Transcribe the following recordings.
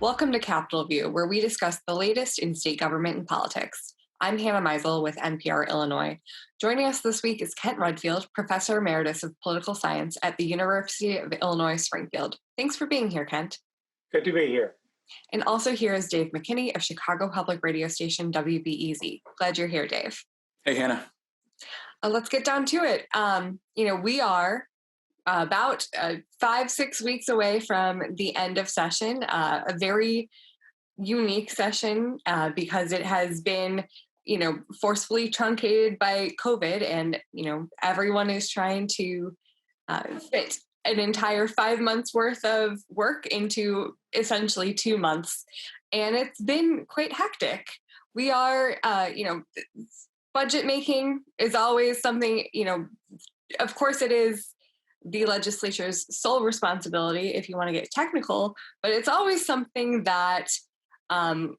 Welcome to CapitolView, where we discuss the latest in state government and politics. I'm Hannah Meisel with NPR Illinois. Joining us this week is Kent Redfield, Professor Emeritus of Political Science at the University of Illinois, Springfield. Thanks for being here, Kent. Good to be here. And also here is Dave McKinney of Chicago public radio station WBEZ. Glad you're here, Dave. Hey, Hannah. Let's get down to it. We are about 5-6 weeks away from the end of session, a very unique session because it has been, forcefully truncated by COVID, and, everyone is trying to fit an entire 5 months worth of work into essentially 2 months. And it's been quite hectic. We are, budget making is always something, of course it is the legislature's sole responsibility if you want to get technical, but it's always something that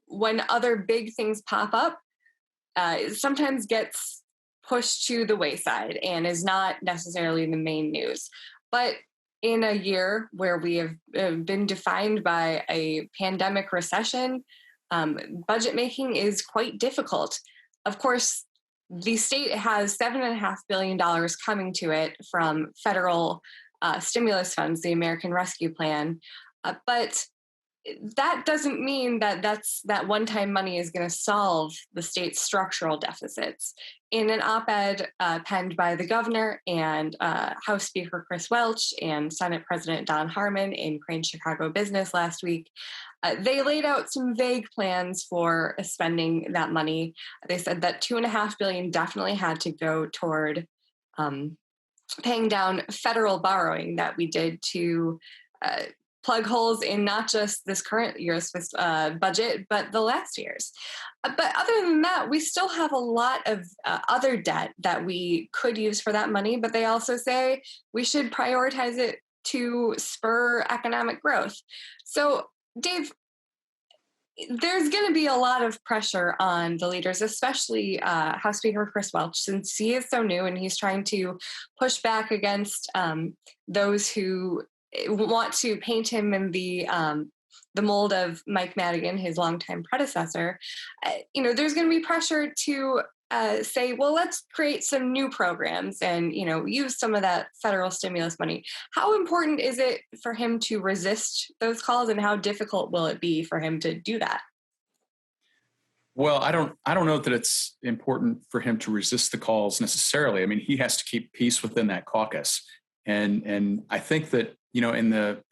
when other big things pop up, it sometimes gets pushed to the wayside and is not necessarily the main news. But in a year where we have been defined by a pandemic recession, budget making is quite difficult. Of course, the state has $7.5 billion coming to it from federal stimulus funds, the American Rescue Plan. But that doesn't mean that one-time money is going to solve the state's structural deficits. In an op-ed penned by the governor and House Speaker Chris Welch and Senate President Don Harmon in Crain's Chicago Business last week, they laid out some vague plans for spending that money. They said that $2.5 billion definitely had to go toward paying down federal borrowing that we did to plug holes in not just this current year's budget, but the last year's. But other than that, we still have a lot of other debt that we could use for that money, but they also say we should prioritize it to spur economic growth. So, Dave, there's going to be a lot of pressure on the leaders, especially House Speaker Chris Welch, since he is so new and he's trying to push back against those who want to paint him in the mold of Mike Madigan, his longtime predecessor. There's going to be pressure to say, well, let's create some new programs and, use some of that federal stimulus money. How important is it for him to resist those calls, and how difficult will it be for him to do that? Well, I don't know that it's important for him to resist the calls necessarily. I mean, he has to keep peace within that caucus. And I think that, in the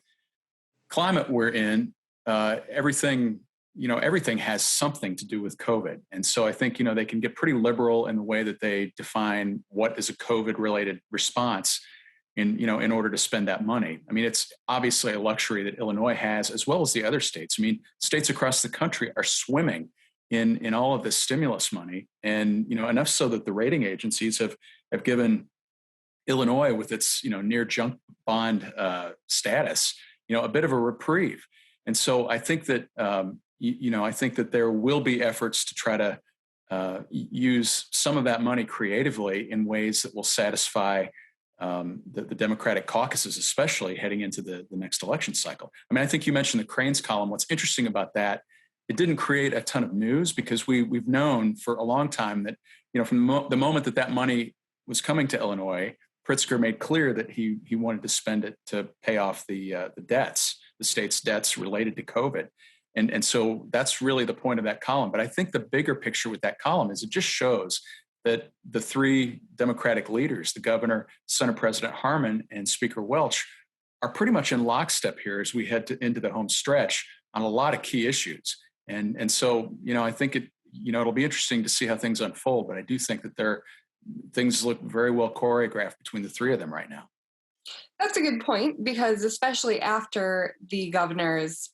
climate we're in, everything has something to do with COVID. And so I think, they can get pretty liberal in the way that they define what is a COVID-related response in order to spend that money. I mean, it's obviously a luxury that Illinois has, as well as the other states. I mean, states across the country are swimming in all of this stimulus money. And, enough so that the rating agencies have given Illinois, with its, near junk bond status, a bit of a reprieve. And so I think that, I think that there will be efforts to try to use some of that money creatively in ways that will satisfy the Democratic caucuses, especially heading into the next election cycle. I mean, I think you mentioned the Crain's column. What's interesting about that, it didn't create a ton of news because we've known for a long time that, from the moment that money was coming to Illinois, Pritzker made clear that he wanted to spend it to pay off the debts, the state's debts related to COVID. And so that's really the point of that column. But I think the bigger picture with that column is it just shows that the three Democratic leaders, the governor, Senate President Harmon, and Speaker Welch, are pretty much in lockstep here as we head into the home stretch on a lot of key issues. And so, I think it'll be interesting to see how things unfold. But I do think that things look very well choreographed between the three of them right now. That's a good point, because especially after the governor's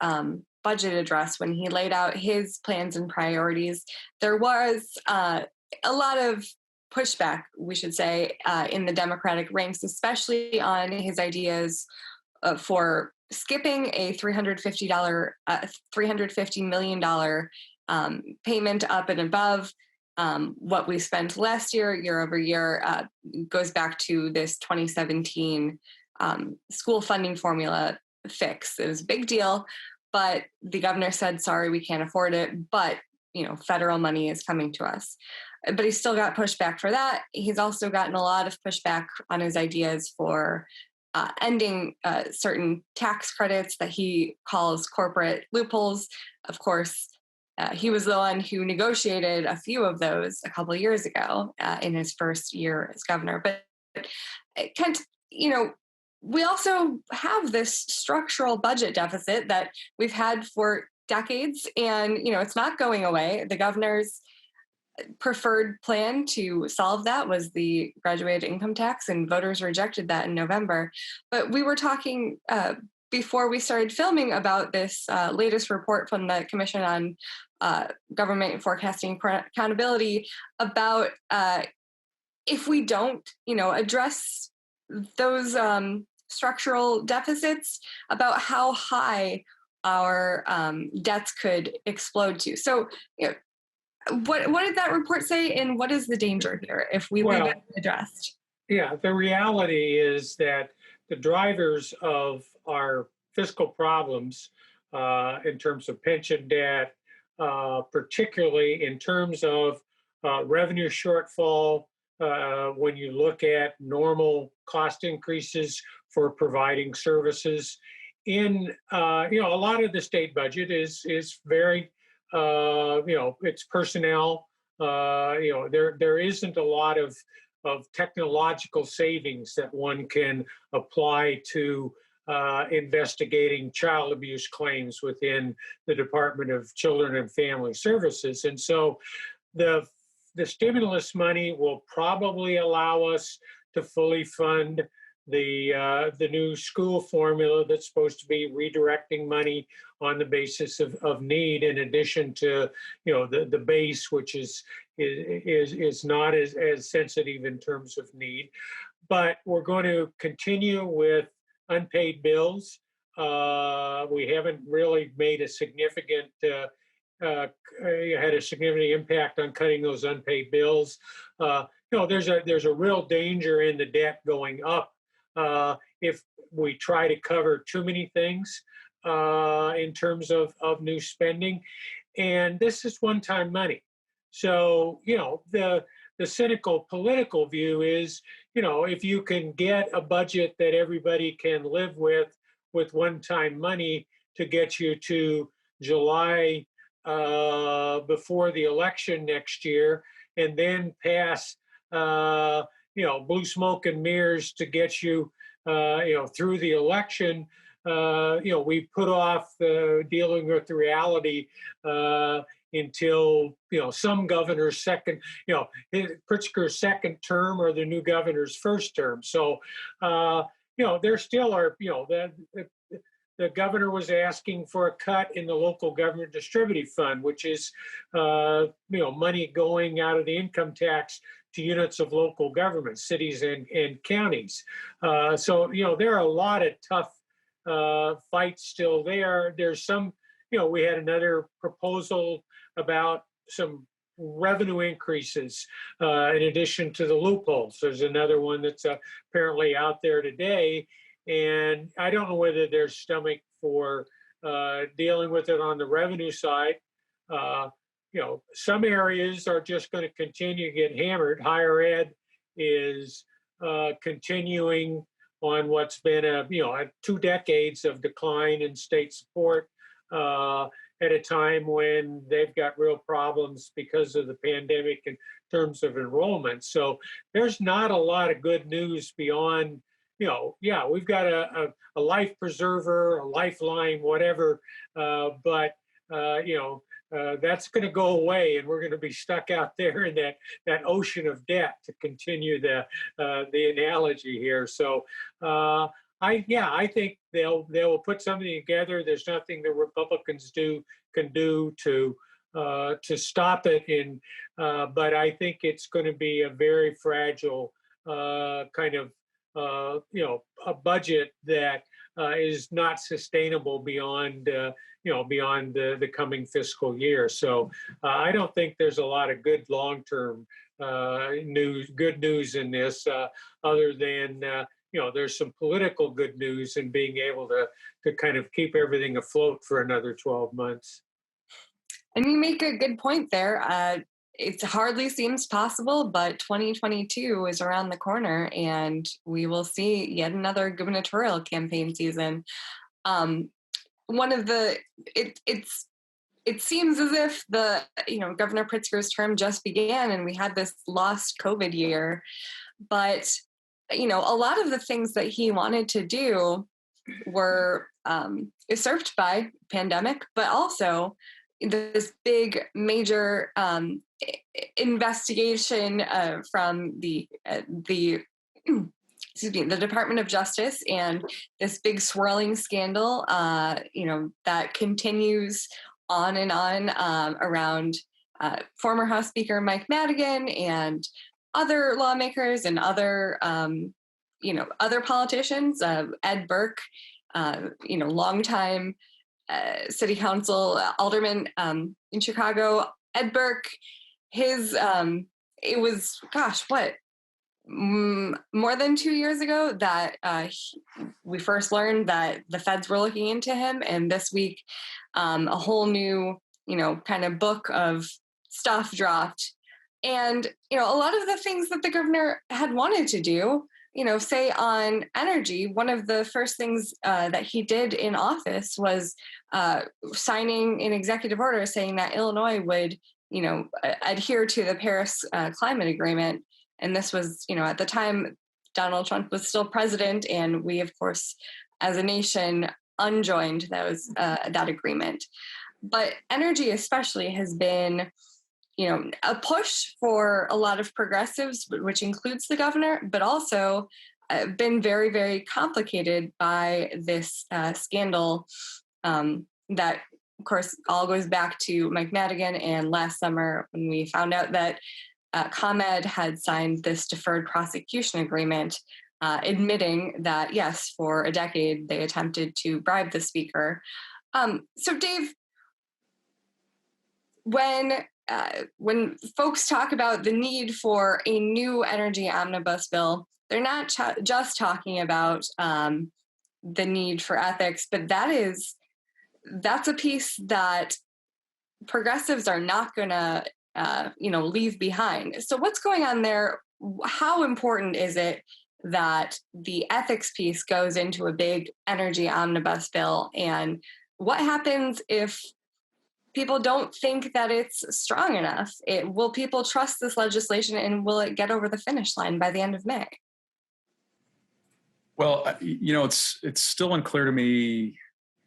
budget address, when he laid out his plans and priorities, there was a lot of pushback, we should say, in the Democratic ranks, especially on his ideas for skipping a $350 million payment up and above what we spent last year over year, goes back to this 2017 school funding formula fix. It was a big deal, but the governor said, sorry, we can't afford it, but federal money is coming to us. But he's still got pushback for that. He's also gotten a lot of pushback on his ideas for ending certain tax credits that he calls corporate loopholes. Of course, he was the one who negotiated a few of those a couple of years ago in his first year as governor. But Kent, we also have this structural budget deficit that we've had for decades, and it's not going away. The governor's preferred plan to solve that was the graduated income tax, and voters rejected that in November. But we were talking before we started filming about this latest report from the Commission on Government Forecasting Accountability about if we don't, address those structural deficits, about how high our debts could explode to. So, what did that report say, and what is the danger here if we leave it unaddressed? Yeah, the reality is that the drivers of our fiscal problems in terms of pension debt, particularly in terms of revenue shortfall, when you look at normal cost increases for providing services, in a lot of the state budget is very it's personnel. There isn't a lot of technological savings that one can apply to investigating child abuse claims within the Department of Children and Family Services. And so the stimulus money will probably allow us to fully fund the new school formula that's supposed to be redirecting money on the basis of need, in addition to the base, which is not as sensitive in terms of need. But we're going to continue with unpaid bills. We haven't really made a significant had a significant impact on cutting those unpaid bills. There's a real danger in the debt going up if we try to cover too many things in terms of new spending. And this is one-time money. So, the cynical political view is, if you can get a budget that everybody can live with one-time money to get you to July before the election next year, and then pass blue smoke and mirrors to get you, through the election. We put off dealing with the reality until, some governor's second, Pritzker's second term or the new governor's first term. So, there still are, the governor was asking for a cut in the local government distributive fund, which is, money going out of the income tax to units of local government, cities and counties. So, there are a lot of tough fights still there. There's some, we had another proposal about some revenue increases in addition to the loopholes. There's another one that's apparently out there today. And I don't know whether there's stomach for dealing with it on the revenue side. Some areas are just going to continue to get hammered. Higher ed is continuing on what's been 2 decades of decline in state support at a time when they've got real problems because of the pandemic in terms of enrollment. So there's not a lot of good news beyond, we've got a life preserver, a lifeline, whatever, but that's going to go away, and we're going to be stuck out there in that ocean of debt, to continue the analogy here. So I think they will put something together. There's nothing the Republicans can do to stop it. But I think it's going to be a very fragile kind of a budget that is not sustainable beyond the coming fiscal year. So I don't think there's a lot of good long-term good news in this, other than there's some political good news in being able to kind of keep everything afloat for another 12 months. And you make a good point there. It hardly seems possible, but 2022 is around the corner, and we will see yet another gubernatorial campaign season. It seems as if Governor Pritzker's term just began, and we had this lost COVID year. But a lot of the things that he wanted to do were usurped by pandemic, but also this big major investigation from the Department of Justice, and this big swirling scandal that continues on and on around former House Speaker Mike Madigan and other lawmakers and other politicians. Ed Burke, longtime city council alderman in Chicago. Ed Burke, it was, more than 2 years ago that we first learned that the feds were looking into him. And this week, a whole new, kind of book of stuff dropped. And, a lot of the things that the governor had wanted to do, say on energy, one of the first things that he did in office was signing an executive order saying that Illinois would, adhere to the Paris Climate Agreement. And this was, at the time, Donald Trump was still president, and we, of course, as a nation, unjoined that agreement. But energy especially has been, a push for a lot of progressives, which includes the governor, but also been very, very complicated by this scandal that, of course, all goes back to Mike Madigan, and last summer when we found out that ComEd had signed this deferred prosecution agreement, admitting that, yes, for a decade they attempted to bribe the speaker. So, Dave, when folks talk about the need for a new energy omnibus bill, they're not just talking about the need for ethics, but that's a piece that progressives are not going to leave behind. So what's going on there? How important is it that the ethics piece goes into a big energy omnibus bill? And what happens if people don't think that it's strong enough? Will people trust this legislation, and will it get over the finish line by the end of May? Well, it's still unclear to me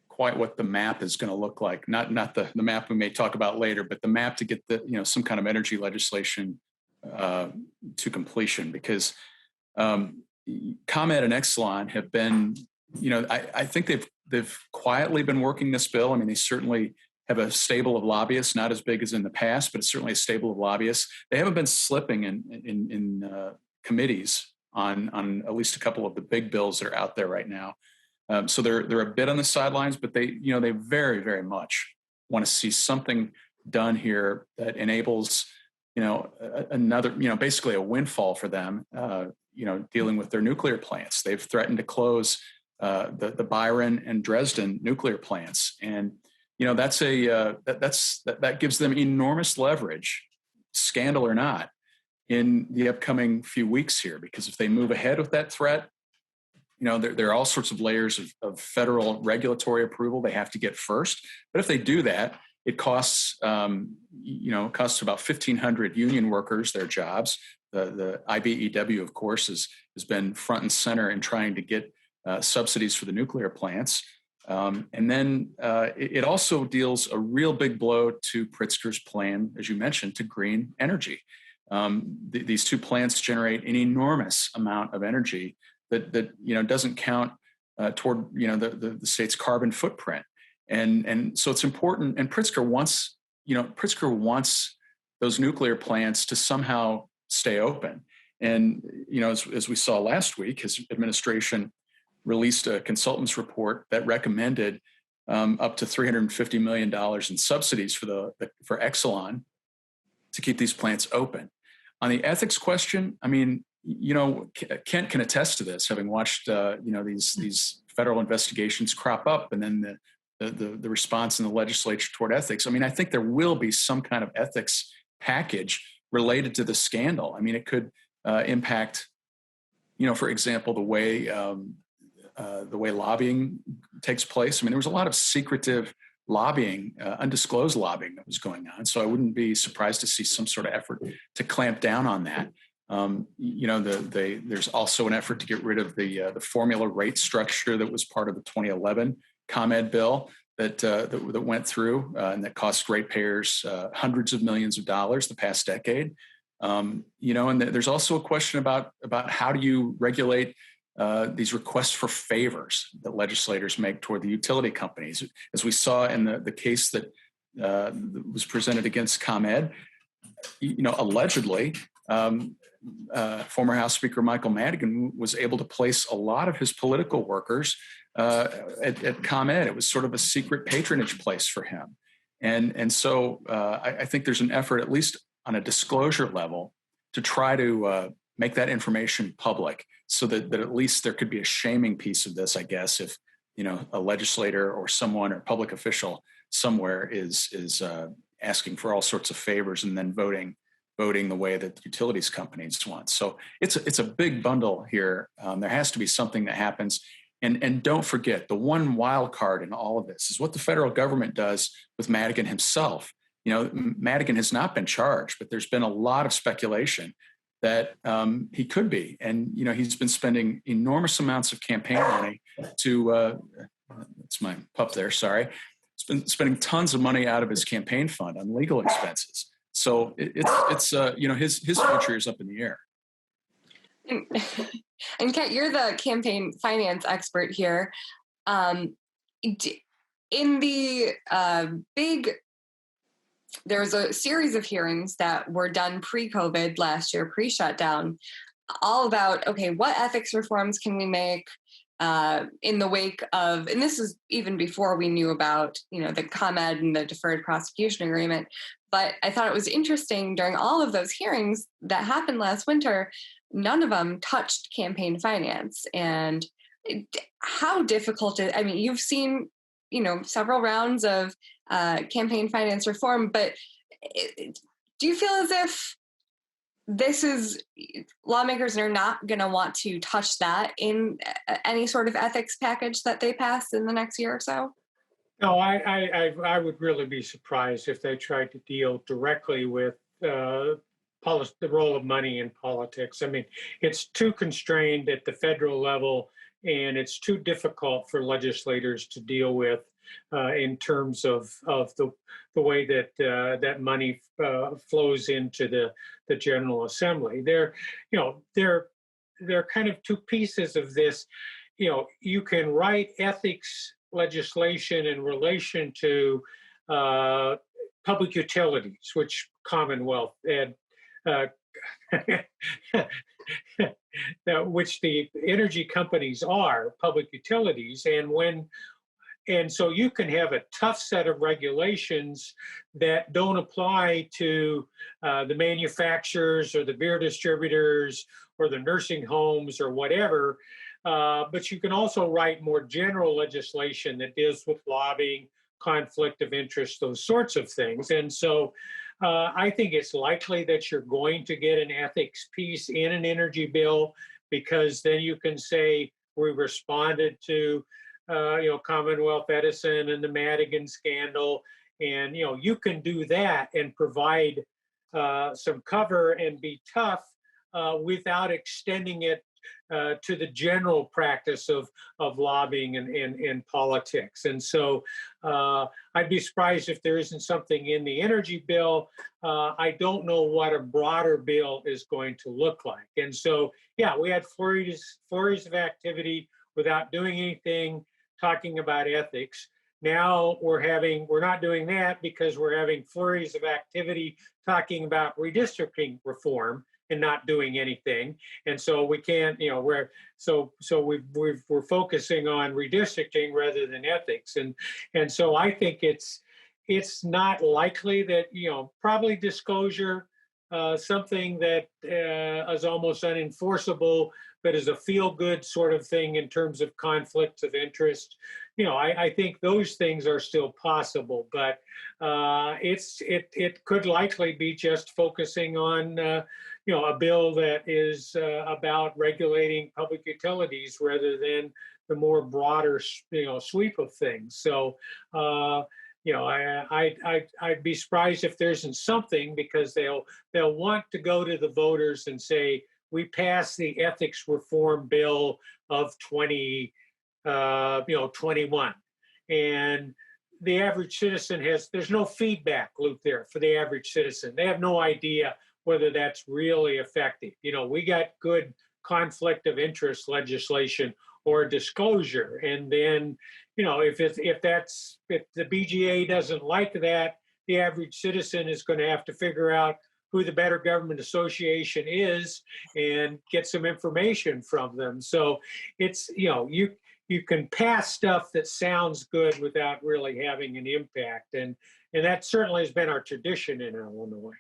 quite what the map is going to look like. Not the map we may talk about later, but the map to get some kind of energy legislation to completion. Because ComEd and Exelon have been, I think they've quietly been working this bill. I mean, they certainly have a stable of lobbyists, not as big as in the past, but it's certainly a stable of lobbyists. They haven't been slipping in committees on at least a couple of the big bills that are out there right now. So they're a bit on the sidelines, but they very, very much want to see something done here that enables, another, basically a windfall for them, dealing with their nuclear plants. They've threatened to close the Byron and Dresden nuclear plants, and that gives them enormous leverage, scandal or not, in the upcoming few weeks here. Because if they move ahead with that threat, there are all sorts of layers of federal regulatory approval they have to get first. But if they do that, it costs about 1,500 union workers their jobs. The IBEW, of course, has been front and center in trying to get subsidies for the nuclear plants. And then it also deals a real big blow to Pritzker's plan, as you mentioned, to green energy. These two plants generate an enormous amount of energy that doesn't count toward the state's carbon footprint, and so it's important. And Pritzker wants those nuclear plants to somehow stay open. And as we saw last week, his administration released a consultant's report that recommended up to $350 million in subsidies for Exelon to keep these plants open. On the ethics question, I mean, Kent can attest to this, having watched, these federal investigations crop up, and then the response in the legislature toward ethics. I mean, I think there will be some kind of ethics package related to the scandal. I mean, it could impact, for example, the way lobbying takes place. I mean, there was a lot of secretive lobbying, undisclosed lobbying that was going on. So I wouldn't be surprised to see some sort of effort to clamp down on that. There's also an effort to get rid of the formula rate structure that was part of the 2011 ComEd bill that went through and that cost ratepayers hundreds of millions of dollars the past decade. And there's also a question about how do you regulate these requests for favors that legislators make toward the utility companies. As we saw in the case that was presented against ComEd, allegedly, former House Speaker Michael Madigan was able to place a lot of his political workers at ComEd. It was sort of a secret patronage place for him. And so I think there's an effort, at least on a disclosure level, to try to make that information public so that at least there could be a shaming piece of this, I guess, if, a legislator or someone or public official somewhere is asking for all sorts of favors and then voting the way that the utilities companies want. So it's a big bundle here. There has to be something that happens. And don't forget, the one wild card in all of this is what the federal government does with Madigan himself. Madigan has not been charged, but there's been a lot of speculation that he could be. And, he's been spending enormous amounts of campaign money to, that's my pup there, sorry. He's been spending tons of money out of his campaign fund on legal expenses. So it's his future is up in the air. And Kent, you're the campaign finance expert here. In the there was a series of hearings that were done pre-COVID last year, pre-shutdown, all about, okay, what ethics reforms can we make in the wake of, and this is even before we knew about, the ComEd and the deferred prosecution agreement. But I thought it was interesting during all of those hearings that happened last winter, none of them touched campaign finance. And how difficult it, I mean, you've seen, several rounds of campaign finance reform, but do you feel as if lawmakers are not going to want to touch that in any sort of ethics package that they pass in the next year or so? No, I would really be surprised if they tried to deal directly with the role of money in politics. I mean, it's too constrained at the federal level, and it's too difficult for legislators to deal with in terms of the way that that money flows into the General Assembly. There are kind of two pieces of this. You can write ethics legislation in relation to public utilities, which Commonwealth and which the energy companies are public utilities, and so you can have a tough set of regulations that don't apply to the manufacturers or the beer distributors or the nursing homes or whatever. But you can also write more general legislation that deals with lobbying, conflict of interest, those sorts of things. And so I think it's likely that you're going to get an ethics piece in an energy bill, because then you can say we responded to Commonwealth Edison and the Madigan scandal, and you can do that and provide some cover and be tough without extending it to the general practice of lobbying and politics. And so I'd be surprised if there isn't something in the energy bill. I don't know what a broader bill is going to look like. And so, yeah, we had flurries of activity without doing anything, talking about ethics. Now we're not doing that because we're having flurries of activity talking about redistricting reform and not doing anything. And so we can't, we're focusing on redistricting rather than ethics. And so I think it's not likely that, probably disclosure something that is almost unenforceable, but is a feel-good sort of thing in terms of conflicts of interest. I think those things are still possible, but it could likely be just focusing on a bill that is about regulating public utilities rather than the more broader sweep of things. So I'd be surprised if there isn't something, because they'll want to go to the voters and say, we passed the ethics reform bill of 2021, and the average citizen there's no feedback loop there for the average citizen. They have no idea whether that's really effective. We got good conflict of interest legislation or disclosure, and then if the BGA doesn't like that, the average citizen is going to have to figure out who the Better Government Association is and get some information from them. So it's, you can pass stuff that sounds good without really having an impact. And that certainly has been our tradition in Illinois.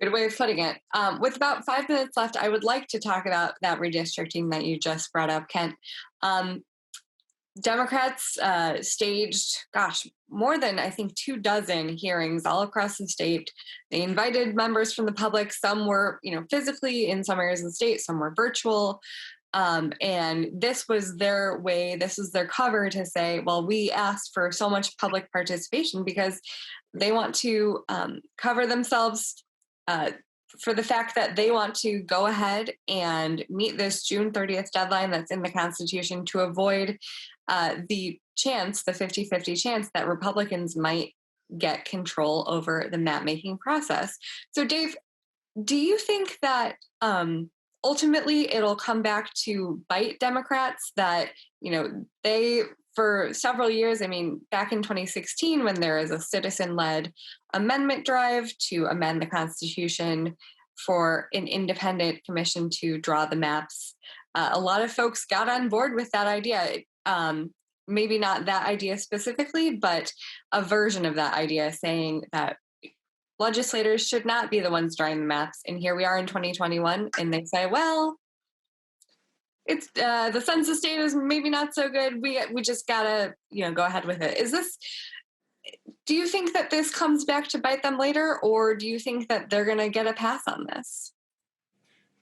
Good way of putting it. With about 5 minutes left, I would like to talk about that redistricting that you just brought up, Kent. Democrats staged, more than, I think, 24 hearings all across the state. They invited members from the public. Some were, physically in some areas of the state, some were virtual. And this was their way, this was their cover to say, well, we asked for so much public participation because they want to cover themselves for the fact that they want to go ahead and meet this June 30th deadline that's in the Constitution to avoid the 50-50 chance that Republicans might get control over the map-making process. So, Dave, do you think that ultimately it'll come back to bite Democrats, that, they, for several years, back in 2016, when there is a citizen-led amendment drive to amend the Constitution for an independent commission to draw the maps, a lot of folks got on board with that idea. Maybe not that idea specifically, but a version of that idea, saying that legislators should not be the ones drawing the maps. And here we are in 2021, and they say, well, it's the census data is maybe not so good. We just gotta go ahead with it. Do you think that this comes back to bite them later, or do you think that they're going to get a pass on this?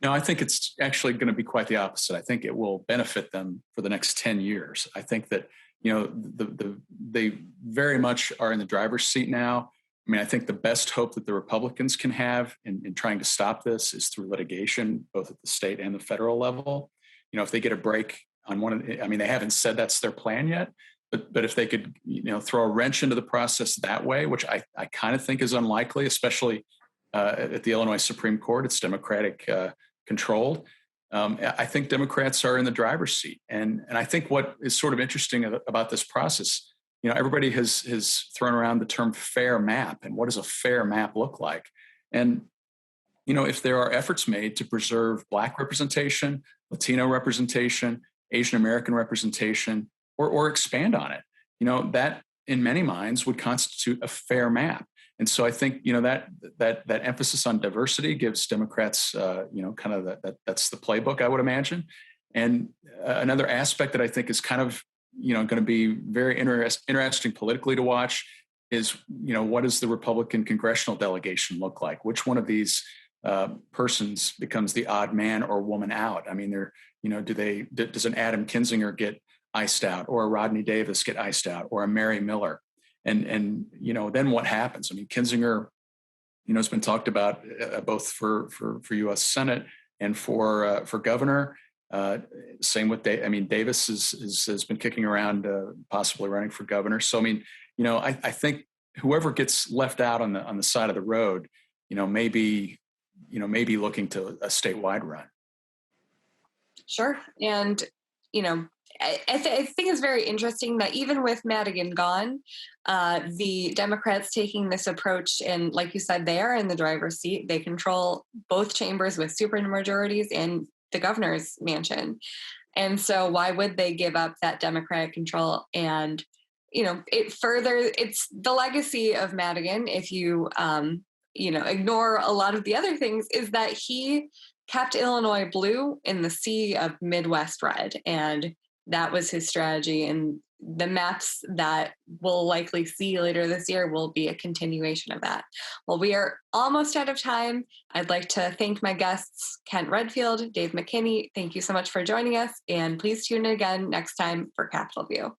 No, I think it's actually going to be quite the opposite. I think it will benefit them for the next 10 years. I think that, they very much are in the driver's seat now. I think the best hope that the Republicans can have in trying to stop this is through litigation, both at the state and the federal level. If they get a break on they haven't said that's their plan yet, but if they could, throw a wrench into the process that way, which I kind of think is unlikely, especially at the Illinois Supreme Court, it's Democratic controlled. I think Democrats are in the driver's seat. And I think what is sort of interesting about this process, everybody has thrown around the term fair map, and what does a fair map look like? And, if there are efforts made to preserve Black representation, Latino representation, Asian American representation, or expand on it, that in many minds would constitute a fair map. And so I think, that emphasis on diversity gives Democrats, kind of that's the playbook, I would imagine. And another aspect that I think is kind of, going to be very interesting politically to watch is, what does the Republican congressional delegation look like? Which one of these persons becomes the odd man or woman out? Does an Adam Kinzinger get iced out, or a Rodney Davis get iced out, or a Mary Miller? And then what happens? Kinzinger, has been talked about both for U.S. Senate and for governor. Same with Davis has been kicking around possibly running for governor. So I think whoever gets left out on the side of the road, maybe looking to a statewide run. Sure, and I think it's very interesting that even with Madigan gone, the Democrats taking this approach, and like you said, they are in the driver's seat. They control both chambers with supermajorities and the governor's mansion. And so why would they give up that Democratic control? And, it's the legacy of Madigan. If you ignore a lot of the other things, is that he kept Illinois blue in the sea of Midwest red. And that was his strategy. And the maps that we'll likely see later this year will be a continuation of that. Well, we are almost out of time. I'd like to thank my guests, Kent Redfield, Dave McKinney. Thank you so much for joining us. And please tune in again next time for Capitol View.